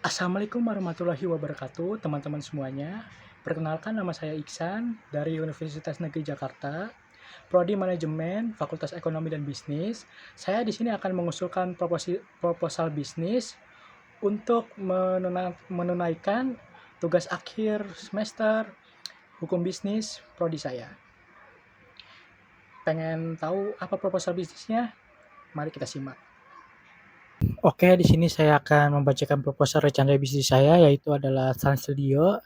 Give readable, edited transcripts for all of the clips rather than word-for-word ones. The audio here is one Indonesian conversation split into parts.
Assalamualaikum warahmatullahi wabarakatuh, teman-teman semuanya. Perkenalkan, nama saya Iksan dari Universitas Negeri Jakarta, Prodi Manajemen, Fakultas Ekonomi dan Bisnis. Saya di sini akan mengusulkan proposal bisnis untuk menunaikan tugas akhir semester hukum bisnis prodi saya. Pengen tahu apa proposal bisnisnya? Mari kita simak. Oke, di sini saya akan membacakan proposal rencana bisnis saya, yaitu adalah Sun Studio,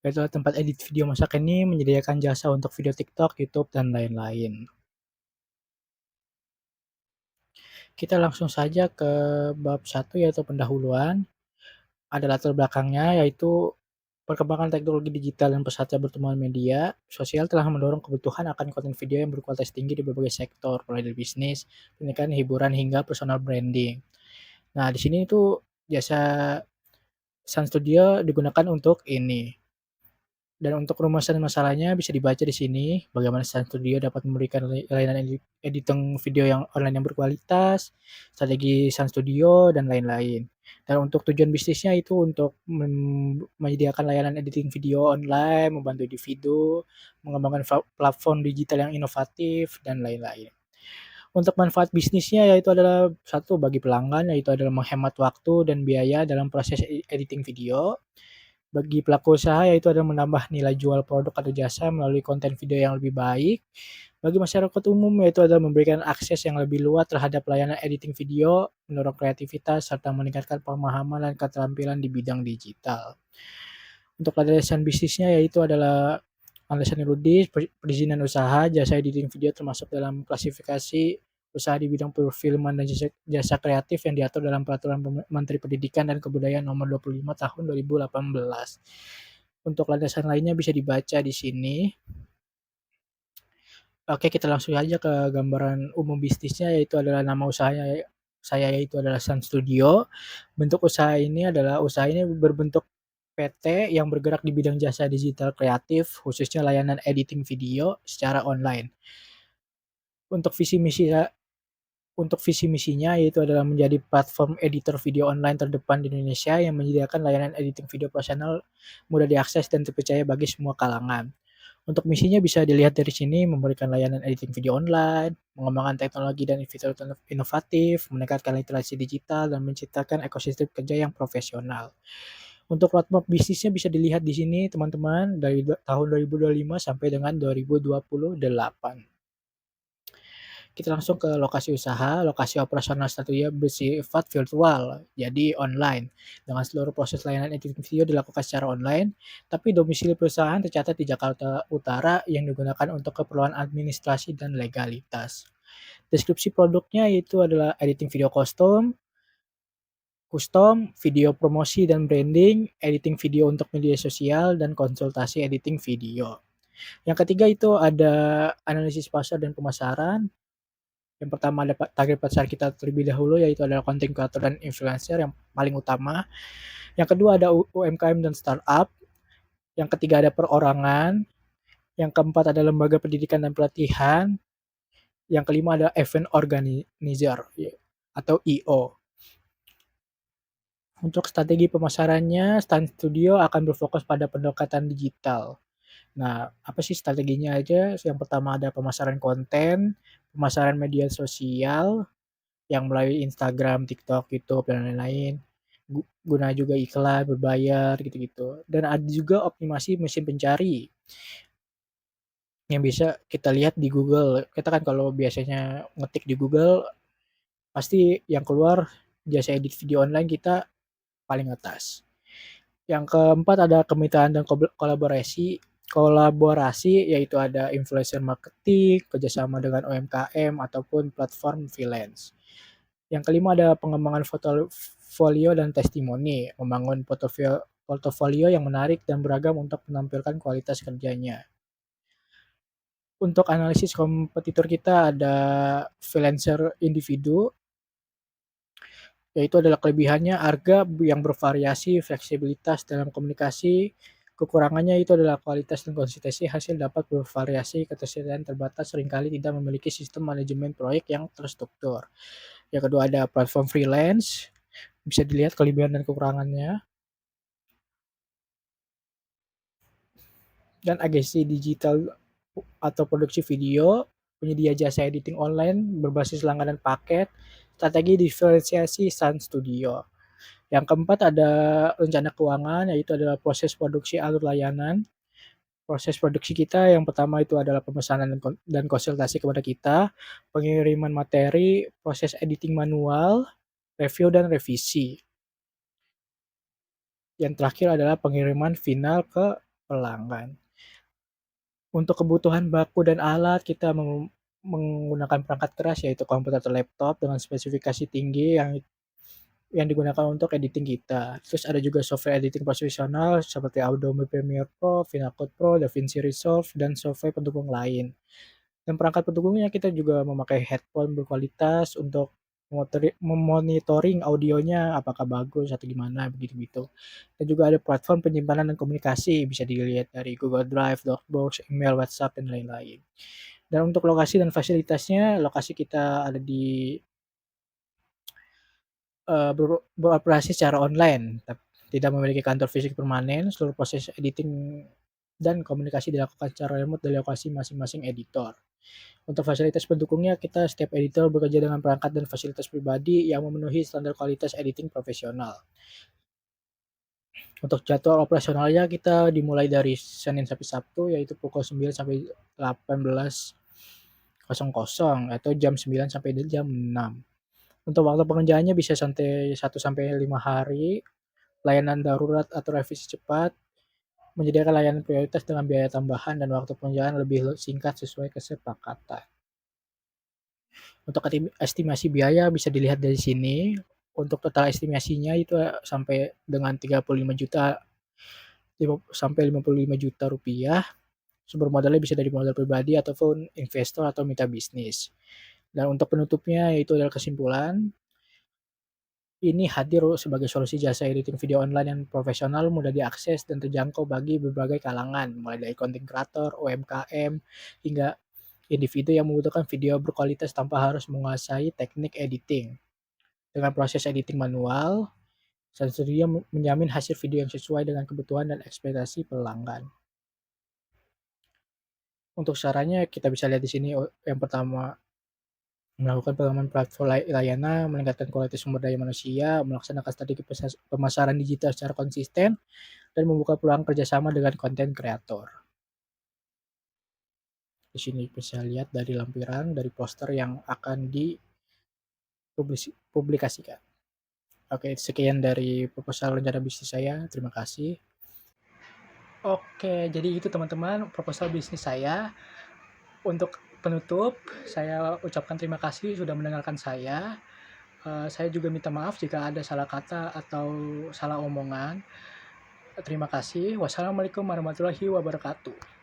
yaitu tempat edit video masa kini, menyediakan jasa untuk video TikTok, YouTube, dan lain-lain. Kita langsung saja ke bab 1, yaitu pendahuluan. Ada latar belakangnya, yaitu perkembangan teknologi digital dan pesatnya pertumbuhan media sosial telah mendorong kebutuhan akan konten video yang berkualitas tinggi di berbagai sektor, mulai dari bisnis, pendidikan, hiburan, hingga personal branding. Nah, di sini itu jasa Sun Studio digunakan untuk ini. Dan untuk rumusan masalahnya bisa dibaca di sini, bagaimana Sun Studio dapat memberikan layanan editing video yang online yang berkualitas, strategi Sun Studio, dan lain-lain. Dan untuk tujuan bisnisnya itu untuk menyediakan layanan editing video online, membantu individu, mengembangkan platform digital yang inovatif, dan lain-lain. Untuk manfaat bisnisnya yaitu adalah satu bagi pelanggan, yaitu adalah menghemat waktu dan biaya dalam proses editing video. Bagi pelaku usaha yaitu adalah menambah nilai jual produk atau jasa melalui konten video yang lebih baik. Bagi masyarakat umum yaitu adalah memberikan akses yang lebih luas terhadap layanan editing video, mendorong kreativitas, serta meningkatkan pemahaman dan keterampilan di bidang digital. Untuk landasan bisnisnya yaitu adalah landasan yuridis, perizinan usaha, jasa editing video termasuk dalam klasifikasi usaha di bidang perfilman dan jasa kreatif yang diatur dalam Peraturan Menteri Pendidikan dan Kebudayaan Nomor 25 Tahun 2018. Untuk landasan lainnya bisa dibaca di sini. Oke, kita langsung aja ke gambaran umum bisnisnya, yaitu adalah nama usahanya saya yaitu adalah Sun Studio. Bentuk usaha ini adalah usaha ini berbentuk PT yang bergerak di bidang jasa digital kreatif, khususnya layanan editing video secara online. Untuk visi misi untuk visi misinya yaitu adalah menjadi platform editor video online terdepan di Indonesia yang menyediakan layanan editing video profesional, mudah diakses dan terpercaya bagi semua kalangan. Untuk misinya bisa dilihat dari sini, memberikan layanan editing video online, mengembangkan teknologi dan fitur inovatif, meningkatkan literasi digital, dan menciptakan ekosistem kerja yang profesional. Untuk roadmap bisnisnya bisa dilihat di sini teman-teman, dari tahun 2025 sampai dengan 2028. Kita langsung ke lokasi usaha. Lokasi operasional Studio bersifat virtual, jadi online, dengan seluruh proses layanan editing video dilakukan secara online, tapi domisili perusahaan tercatat di Jakarta Utara yang digunakan untuk keperluan administrasi dan legalitas. Deskripsi produknya itu adalah editing video custom, video promosi dan branding, editing video untuk media sosial, dan konsultasi editing video. Yang ketiga itu ada analisis pasar dan pemasaran. Yang pertama ada target pasar kita terlebih dahulu, yaitu adalah content creator dan influencer yang paling utama. Yang kedua ada UMKM dan startup. Yang ketiga ada perorangan. Yang keempat ada lembaga pendidikan dan pelatihan. Yang kelima ada event organizer atau IO. Untuk strategi pemasarannya, Sun Studio akan berfokus pada pendekatan digital. Nah, apa sih strateginya aja? Yang pertama ada pemasaran konten, pemasaran media sosial, yang melalui Instagram, TikTok, YouTube, dan lain-lain. Guna juga iklan, berbayar, gitu-gitu. Dan ada juga optimasi mesin pencari yang bisa kita lihat di Google. Kita kan kalau biasanya ngetik di Google, pasti yang keluar jasa edit video online kita paling atas. Yang keempat ada kemitraan dan kolaborasi. Kolaborasi yaitu ada influencer marketing, kerjasama dengan UMKM ataupun platform freelance. Yang kelima ada pengembangan portofolio dan testimoni, membangun portofolio yang menarik dan beragam untuk menampilkan kualitas kerjanya. Untuk analisis kompetitor kita ada freelancer individu, yaitu adalah kelebihannya harga yang bervariasi, fleksibilitas dalam komunikasi, kekurangannya itu adalah kualitas dan konsistensi hasil dapat bervariasi, ketersediaan terbatas, seringkali tidak memiliki sistem manajemen proyek yang terstruktur. Yang kedua ada platform freelance, bisa dilihat kelebihan dan kekurangannya. dan agensi digital atau produksi video, penyedia jasa editing online berbasis langganan paket, strategi diferensiasi Sun Studio. Yang keempat ada rencana keuangan, yaitu adalah proses produksi alur layanan. Proses produksi kita yang pertama itu adalah pemesanan dan konsultasi kepada kita, pengiriman materi, proses editing manual, review dan revisi. Yang terakhir adalah pengiriman final ke pelanggan. Untuk kebutuhan baku dan alat, kita menggunakan perangkat keras yaitu komputer atau laptop dengan spesifikasi tinggi yang digunakan untuk editing kita. Terus ada juga software editing profesional seperti Adobe Premiere Pro, Final Cut Pro, DaVinci Resolve, dan software pendukung lain. Dan perangkat pendukungnya kita juga memakai headphone berkualitas untuk memonitoring audionya apakah bagus atau gimana begitu-gitu. Dan juga ada platform penyimpanan dan komunikasi bisa dilihat dari Google Drive, Dropbox, email, WhatsApp dan lain-lain. Dan untuk lokasi dan fasilitasnya, lokasi kita ada di beroperasi secara online, tidak memiliki kantor fisik permanen. Seluruh proses editing dan komunikasi dilakukan secara remote dari lokasi masing-masing editor. Untuk fasilitas pendukungnya, kita setiap editor bekerja dengan perangkat dan fasilitas pribadi yang memenuhi standar kualitas editing profesional. Untuk jadwal operasionalnya kita dimulai dari Senin sampai Sabtu yaitu pukul 9 sampai 18.00 atau jam 9 sampai jam 6. Untuk waktu pengerjaannya bisa santai 1 sampai 5 hari, layanan darurat atau revisi cepat, menyediakan layanan prioritas dengan biaya tambahan dan waktu pengerjaan lebih singkat sesuai kesepakatan. Untuk estimasi biaya bisa dilihat dari sini. Untuk total estimasinya itu sampai dengan 35 juta sampai 55 juta rupiah. Sumber modalnya bisa dari modal pribadi ataupun investor atau mitra bisnis. Dan untuk penutupnya yaitu adalah kesimpulan, ini hadir sebagai solusi jasa editing video online yang profesional, mudah diakses dan terjangkau bagi berbagai kalangan, mulai dari content creator, UMKM, hingga individu yang membutuhkan video berkualitas tanpa harus menguasai teknik editing. Dengan proses editing manual, Sun Studio menjamin hasil video yang sesuai dengan kebutuhan dan ekspektasi pelanggan. Untuk caranya kita bisa lihat di sini, yang pertama melakukan pengembangan platform layanan, meningkatkan kualitas sumber daya manusia, melaksanakan strategi pemasaran digital secara konsisten, dan membuka peluang kerjasama dengan konten kreator. Di sini bisa lihat dari lampiran, dari poster yang akan dipublikasikan. Oke, sekian dari proposal rencana bisnis saya. Terima kasih. Oke, jadi itu teman-teman proposal bisnis saya. Untuk penutup, saya ucapkan terima kasih sudah mendengarkan saya. Saya juga minta maaf jika ada salah kata atau salah omongan. Terima kasih. Wassalamualaikum warahmatullahi wabarakatuh.